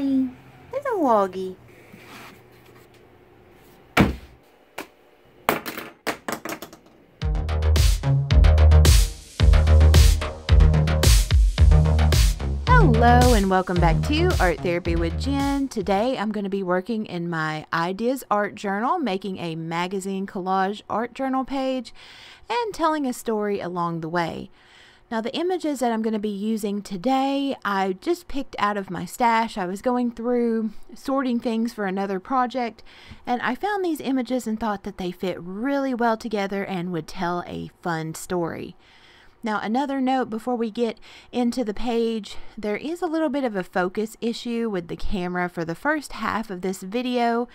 Hi. It's a woggy. Hello and welcome back to Art Therapy with Jen. Today I'm going to be working in my Ideas Art Journal, making a magazine collage art journal page and telling a story along the way. Now the images that I'm going to be using today, I just picked out of my stash. I was going through sorting things for another project and I found these images and thought that they fit really well together and would tell a fun story. Now another note before we get into the page, there is a little bit of a focus issue with the camera for the first half of this video.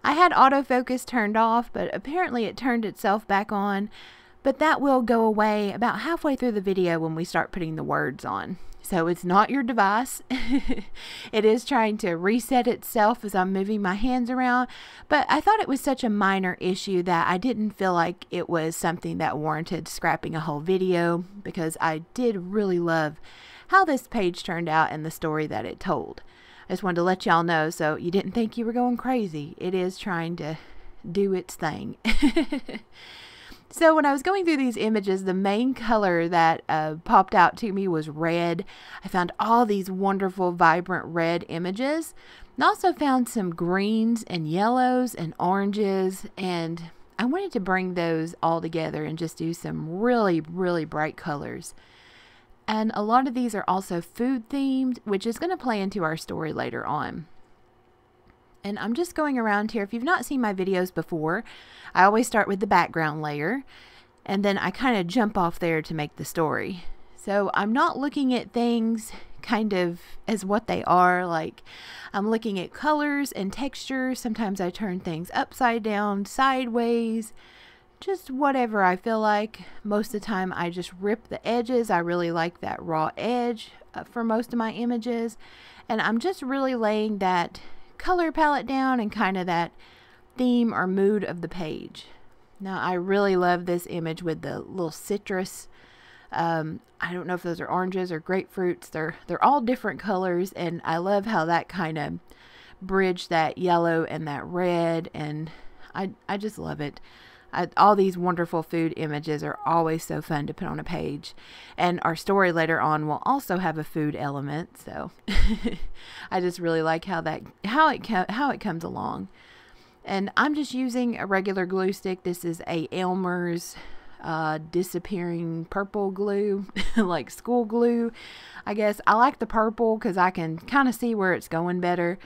I had autofocus turned off, but apparently it turned itself back on. But that will go away about halfway through the video when we start putting the words on. So it's not your device. It is trying to reset itself as I'm moving my hands around. But I thought it was such a minor issue that I didn't feel like it was something that warranted scrapping a whole video, because I did really love how this page turned out and the story that it told. I just wanted to let y'all know so you didn't think you were going crazy. It is trying to do its thing. So when I was going through these images, the main color that popped out to me was red. I found all these wonderful, vibrant red images. And also found some greens and yellows and oranges. And I wanted to bring those all together and just do some really, really bright colors. And a lot of these are also food themed, which is going to play into our story later on. And I'm just going around here. If you've not seen my videos before, I always start with the background layer and then I kind of jump off there to make the story. So I'm not looking at things kind of as what they are. Like I'm looking at colors and textures. Sometimes I turn things upside down, sideways, just whatever I feel like. Most of the time I just rip the edges. I really like that raw edge for most of my images. And I'm just really laying that color palette down and kind of that theme or mood of the page. Now I really love this image with the little citrus. I don't know if those are oranges or grapefruits. They're all different colors, and I love how that kind of bridged that yellow and that red, and I just love it. All these wonderful food images are always so fun to put on a page, and our story later on will also have a food element. So I just really like how it comes along. And I'm just using a regular glue stick. This is a Elmer's disappearing purple glue, like school glue. I guess I like the purple because I can kind of see where it's going better.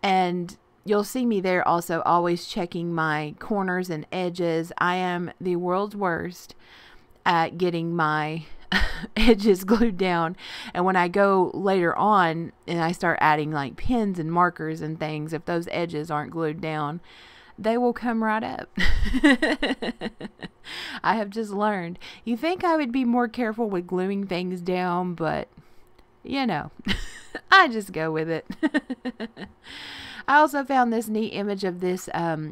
And you'll see me there also always checking my corners and edges. I am the world's worst at getting my edges glued down. And when I go later on and I start adding like pens and markers and things, if those edges aren't glued down, they will come right up. I have just learned. You think I would be more careful with gluing things down, but you know, I just go with it. I also found this neat image of this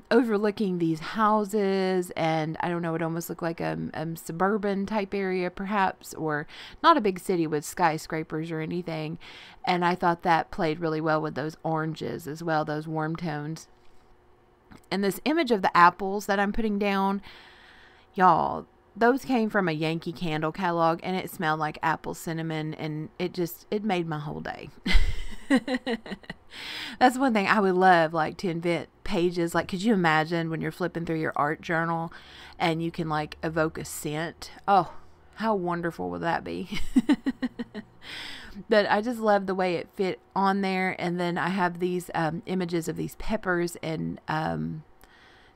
overlooking these houses, and I don't know, it almost looked like a suburban type area perhaps, or not a big city with skyscrapers or anything. And I thought that played really well with those oranges as well, those warm tones. And this image of the apples that I'm putting down, y'all, those came from a Yankee Candle catalog, and it smelled like apple cinnamon, and it made my whole day. That's one thing I would love, like to invent pages. Like, could you imagine when you're flipping through your art journal and you can like evoke a scent? Oh, how wonderful would that be? But I just love the way it fit on there. And then I have these images of these peppers and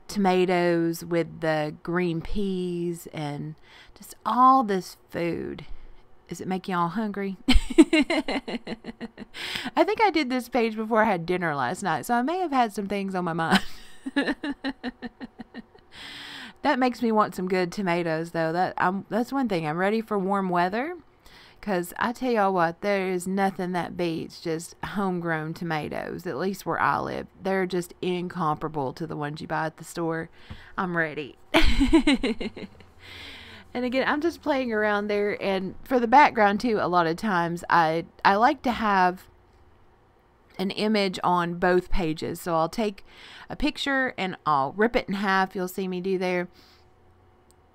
tomatoes with the green peas and just all this food. Does it make you all hungry? I think I did this page before I had dinner last night, so I may have had some things on my mind. That makes me want some good tomatoes, though. That's one thing. I'm ready for warm weather, because I tell y'all what, there is nothing that beats just homegrown tomatoes, at least where I live. They're just incomparable to the ones you buy at the store. I'm ready. And again, I'm just playing around there. And for the background too, a lot of times I like to have an image on both pages. So I'll take a picture and I'll rip it in half. You'll see me do there.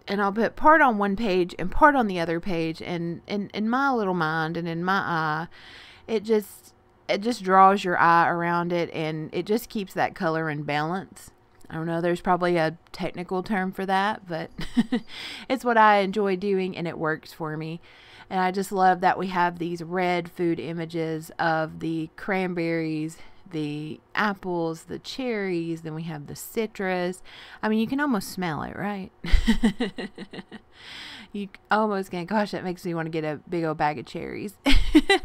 And I'll put part on one page and part on the other page. And in my little mind and in my eye, it just draws your eye around it, and it just keeps that color in balance. I don't know, there's probably a technical term for that, but it's what I enjoy doing, and it works for me. And I just love that we have these red food images of the cranberries, the apples, the cherries, then we have the citrus. I mean, you can almost smell it, right? You almost can. Gosh, that makes me want to get a big old bag of cherries. I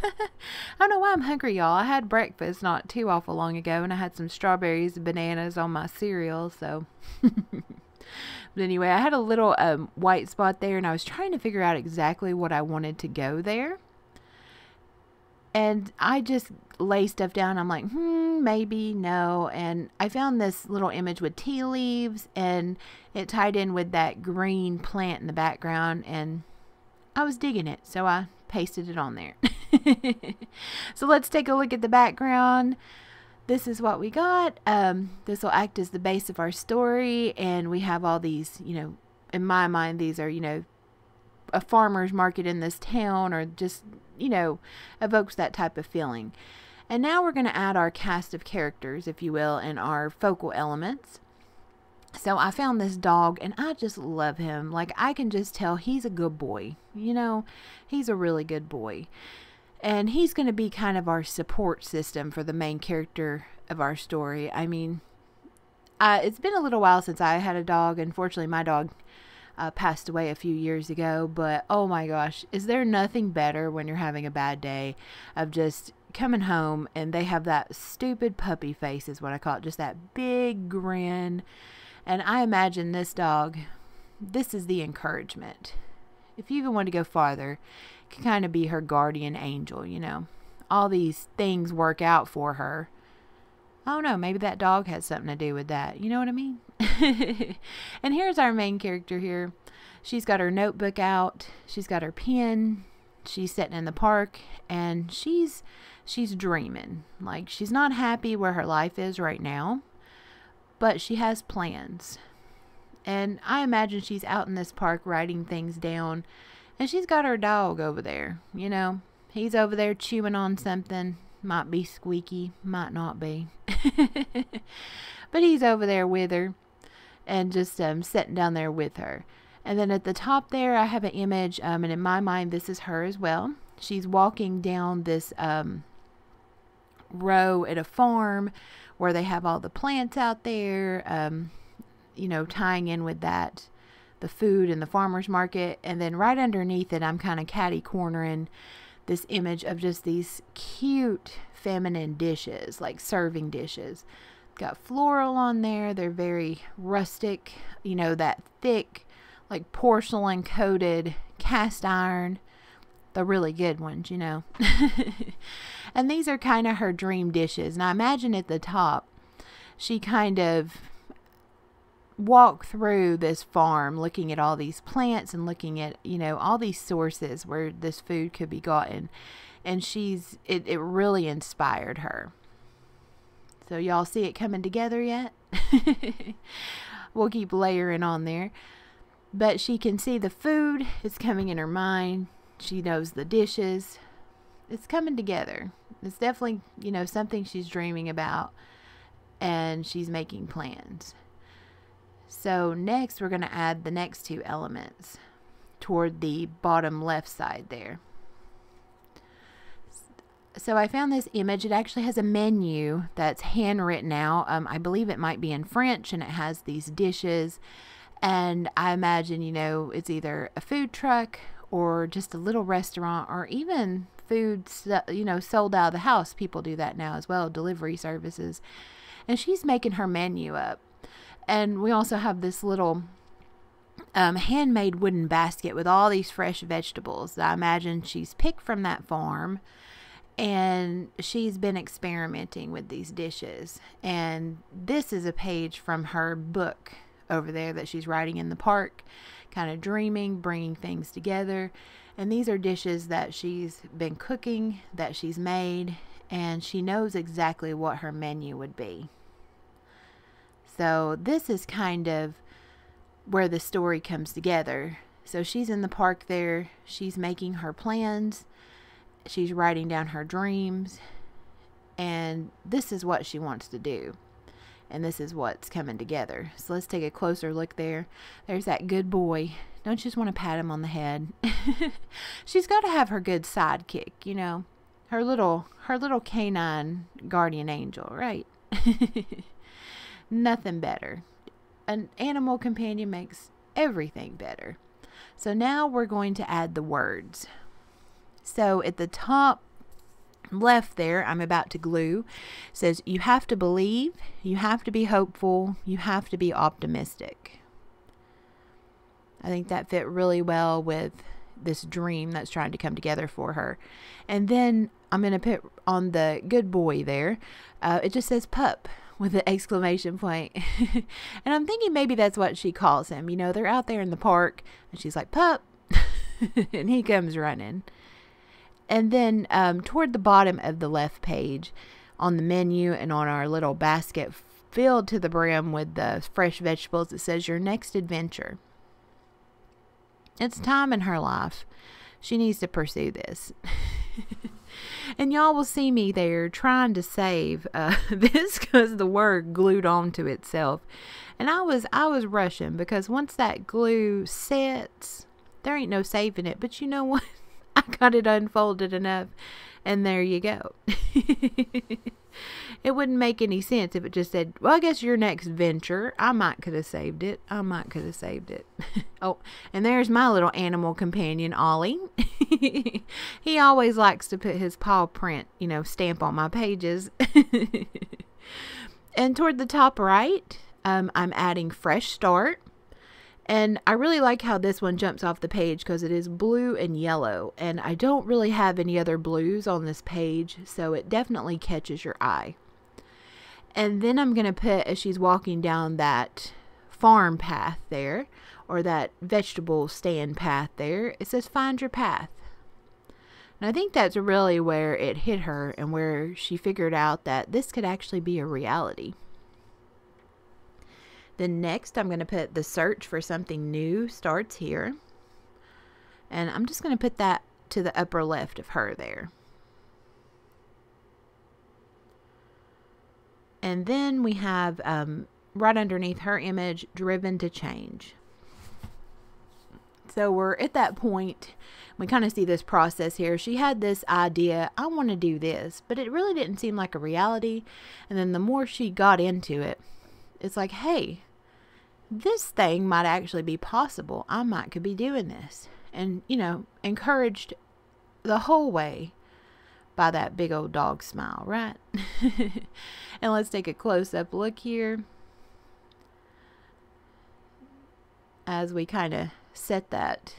don't know why I'm hungry, y'all. I had breakfast not too awful long ago, and I had some strawberries and bananas on my cereal, so... But anyway, I had a little white spot there, and I was trying to figure out exactly what I wanted to go there. And I just lay stuff down. I'm like, maybe, no. And I found this little image with tea leaves, and it tied in with that green plant in the background, and I was digging it, so I pasted it on there. So let's take a look at the background. This is what we got. This will act as the base of our story, and we have all these, you know, in my mind, these are, you know, a farmer's market in this town, or just, you know, evokes that type of feeling. And now we're going to add our cast of characters, if you will, and our focal elements. So I found this dog, and I just love him. Like, I can just tell he's a good boy. You know, he's a really good boy. And he's going to be kind of our support system for the main character of our story. I mean, it's been a little while since I had a dog. Unfortunately, my dog passed away a few years ago. But, oh my gosh, is there nothing better when you're having a bad day of just coming home and they have that stupid puppy face, is what I call it. Just that big grin. And I imagine this dog, this is the encouragement. If you even want to go farther, can kind of be her guardian angel, you know. All these things work out for her. I don't know, maybe that dog has something to do with that. You know what I mean? And here's our main character here. She's got her notebook out. She's got her pen. She's sitting in the park, and she's dreaming. Like, she's not happy where her life is right now, but she has plans. And I imagine she's out in this park writing things down. And she's got her dog over there, you know. He's over there chewing on something. Might be squeaky, might not be. But he's over there with her and just sitting down there with her. And then at the top there, I have an image, and in my mind, this is her as well. She's walking down this row at a farm where they have all the plants out there, you know, tying in with that, the food and the farmer's market. And then right underneath it, I'm kind of catty cornering this image of just these cute feminine dishes, like serving dishes. Got floral on there. They're very rustic, you know, that thick, like porcelain coated cast iron, the really good ones, you know. And these are kind of her dream dishes. And I imagine at the top, she kind of walk through this farm looking at all these plants and looking at, you know, all these sources where this food could be gotten. And it really inspired her. So y'all see it coming together yet? We'll keep layering on there. But she can see the food is coming in her mind. She knows the dishes. It's coming together. It's definitely, you know, something she's dreaming about. And she's making plans. So next we're going to add the next two elements toward the bottom left side there. So I found this image. It actually has a menu that's handwritten out. I believe it might be in French, and it has these dishes. And I imagine, you know, it's either a food truck or just a little restaurant, or even food, you know, sold out of the house. People do that now as well, delivery services. And she's making her menu up. And we also have this little handmade wooden basket with all these fresh vegetables that I imagine she's picked from that farm. And she's been experimenting with these dishes. And this is a page from her book over there that she's writing in the park, kind of dreaming, bringing things together. And these are dishes that she's been cooking, that she's made. and she knows exactly what her menu would be. So this is kind of where the story comes together. So she's in the park there. She's making her plans. She's writing down her dreams. And this is what she wants to do. And this is what's coming together. So let's take a closer look there. There's that good boy. Don't you just want to pat him on the head? She's got to have her good sidekick, you know. Her little canine guardian angel, right? Nothing better. An animal companion makes everything better. So now we're going to add the words. So at the top left there, I'm about to glue, says you have to believe, you have to be hopeful, you have to be optimistic. I think that fit really well with this dream that's trying to come together for her. And then I'm going to put on the good boy there, it just says pup with an exclamation point. And I'm thinking maybe that's what she calls him. You know, they're out there in the park and she's like, pup. And he comes running. And then toward the bottom of the left page on the menu and on our little basket filled to the brim with the fresh vegetables, it says your next adventure. It's time in her life. She needs to pursue this. And y'all will see me there trying to save this because the word glued onto itself. And I was rushing because once that glue sets, there ain't no saving it. But you know what? I got it unfolded enough, and there you go. It wouldn't make any sense if it just said, well, I guess your next venture. I might could have saved it. Oh, and there's my little animal companion, Ollie. He always likes to put his paw print, you know, stamp on my pages. And toward the top right, I'm adding fresh start. And I really like how this one jumps off the page because it is blue and yellow. And I don't really have any other blues on this page, so it definitely catches your eye. And then I'm going to put, as she's walking down that farm path there, or that vegetable stand path there, it says find your path. And I think that's really where it hit her and where she figured out that this could actually be a reality. Then next, I'm going to put the search for something new starts here. And I'm just going to put that to the upper left of her there. And then we have right underneath her image, driven to change. So we're at that point. We kind of see this process here. She had this idea, I want to do this, but it really didn't seem like a reality. And then the more she got into it, it's like, hey, this thing might actually be possible. I might could be doing this. And, you know, encouraged the whole way by that big old dog smile, right? And let's take a close-up look here as we kind of set that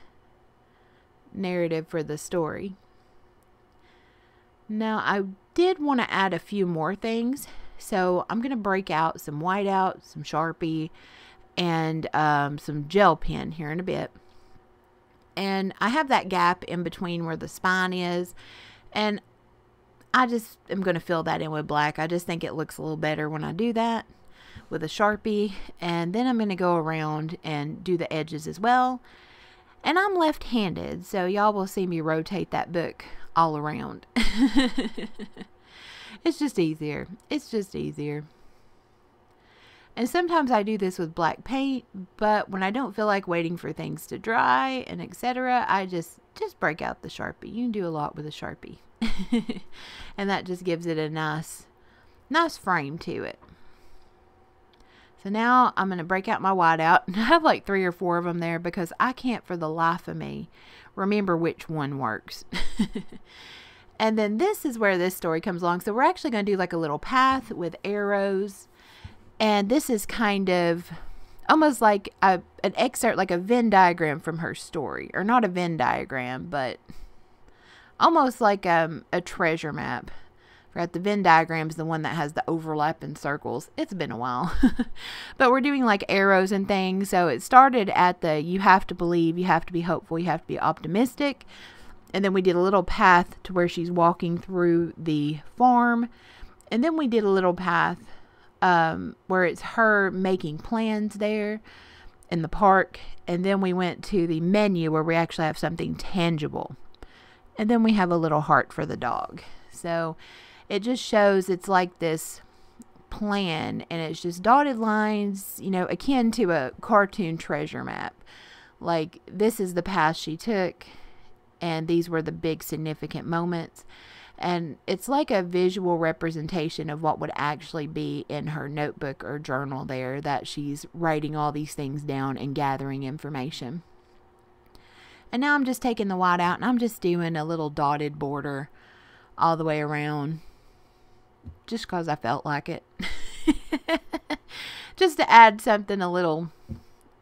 narrative for the story. Now, I did want to add a few more things, so I'm going to break out some whiteout, some Sharpie, and some gel pen here in a bit. And I have that gap in between where the spine is, and I just am going to fill that in with black. I just think it looks a little better when I do that with a Sharpie. And then I'm going to go around and do the edges as well. And I'm left-handed, so y'all will see me rotate that book all around. It's just easier. It's just easier. And sometimes I do this with black paint, but when I don't feel like waiting for things to dry and etc., I just break out the Sharpie. You can do a lot with a Sharpie. And that just gives it a nice frame to it. So now I'm going to break out my whiteout. I have like 3 or 4 of them there because I can't for the life of me remember which one works. And then this is where this story comes along. So we're actually going to do like a little path with arrows. And this is kind of almost like an excerpt, like a Venn diagram from her story. Or not a Venn diagram, but almost like a treasure map. Forgot the Venn diagram is the one that has the overlapping circles. It's been a while. But we're doing like arrows and things. So it started at the you have to believe, you have to be hopeful, you have to be optimistic. And then we did a little path to where she's walking through the farm. And then we did a little path where it's her making plans there in the park. And then we went to the menu where we actually have something tangible. And then we have a little heart for the dog. So it just shows it's like this plan, and it's just dotted lines, you know, akin to a cartoon treasure map. Like, this is the path she took, and these were the big significant moments. And it's like a visual representation of what would actually be in her notebook or journal there, that she's writing all these things down and gathering information. And now I'm just taking the white out, and I'm just doing a little dotted border all the way around, just because I felt like it. Just to add something a little,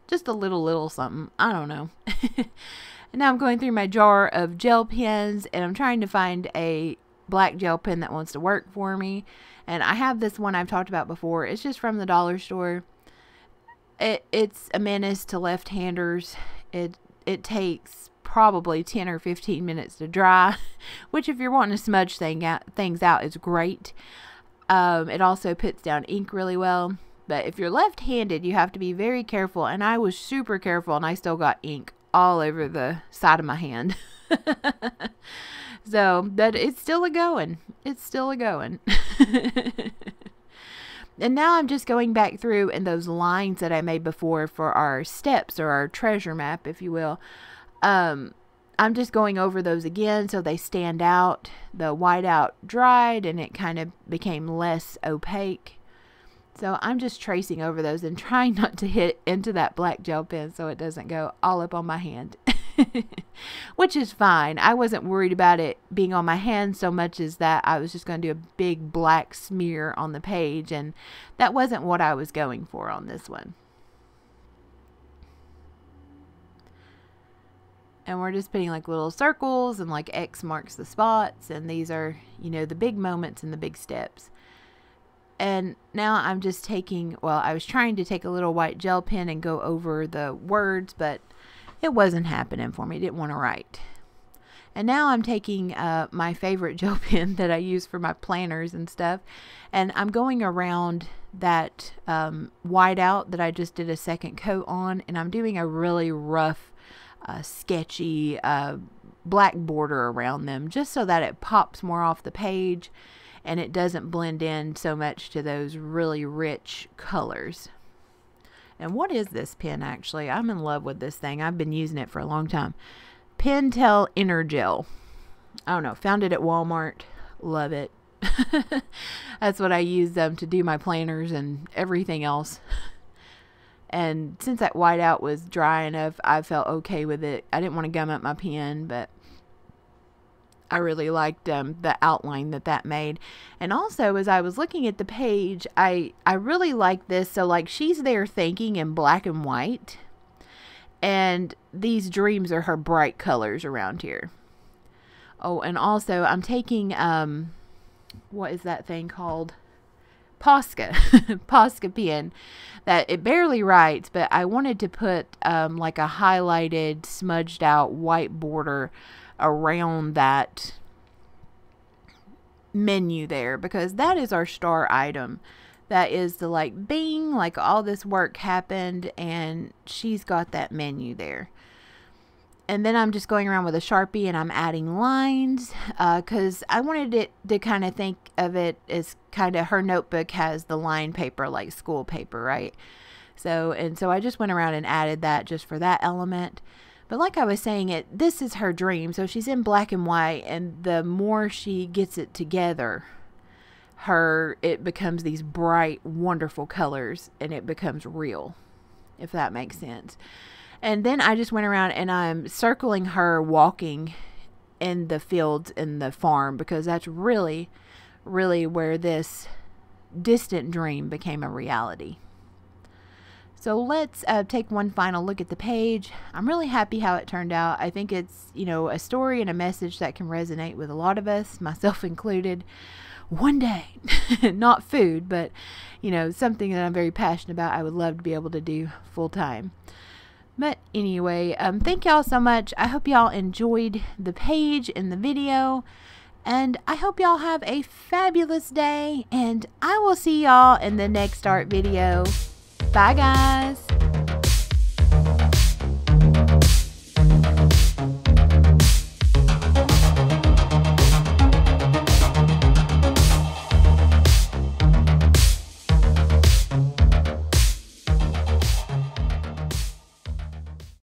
just a little something. I don't know. And now I'm going through my jar of gel pens, and I'm trying to find a black gel pen that wants to work for me. And I have this one I've talked about before. It's just from the dollar store. It's a menace to left-handers. It takes probably 10 or 15 minutes to dry, which if you're wanting to smudge things out is great. It also puts down ink really well. But if you're left-handed, you have to be very careful. And I was super careful, and I still got ink all over the side of my hand. So, but it's still a going. It's still a going. And now I'm just going back through in those lines that I made before for our steps, or our treasure map, if you will. I'm just going over those again so they stand out. The whiteout dried and it kind of became less opaque. So I'm just tracing over those and trying not to hit into that black gel pen so it doesn't go all up on my hand. Which is fine. I wasn't worried about it being on my hand so much as that I was just going to do a big black smear on the page, and that wasn't what I was going for on this one. And we're just putting like little circles, and like X marks the spots, and these are, you know, the big moments and the big steps. And now I'm just taking, well, I was trying to take a little white gel pen and go over the words, but it wasn't happening for me. I didn't want to write. And now I'm taking my favorite gel pen that I use for my planners and stuff, and I'm going around that whiteout that I just did a second coat on, and I'm doing a really rough, sketchy black border around them, just so that it pops more off the page and it doesn't blend in so much to those really rich colors. And what is this pen actually? I'm in love with this thing. I've been using it for a long time. Pentel Energel. I don't know. Found it at Walmart. Love it. That's what I use them to do my planners and everything else. And since that whiteout was dry enough, I felt okay with it. I didn't want to gum up my pen, but I really liked the outline that made. And also, as I was looking at the page, I really like this. So, like, she's there thinking in black and white. And these dreams are her bright colors around here. Oh, and also, I'm taking, what is that thing called? Posca. Posca pen. That it barely writes, but I wanted to put, like a highlighted, smudged out white border around that menu there, because that is our star item. That is the, like, bing, like all this work happened, and she's got that menu there. And then I'm just going around with a Sharpie and I'm adding lines, because I wanted it to kind of think of it as kind of, her notebook has the line paper like school paper, right? So I just went around and added that just for that element. But like I was saying, this is her dream. So she's in black and white, and the more she gets it together, it becomes these bright, wonderful colors, and it becomes real, if that makes sense. And then I just went around and I'm circling her walking in the fields in the farm, because that's really, really where this distant dream became a reality. So let's take one final look at the page. I'm really happy how it turned out. I think it's, you know, a story and a message that can resonate with a lot of us, myself included. One day, not food, but, you know, something that I'm very passionate about. I would love to be able to do full time. But anyway, thank y'all so much. I hope y'all enjoyed the page and the video. And I hope y'all have a fabulous day. And I will see y'all in the next art video. Bye, guys.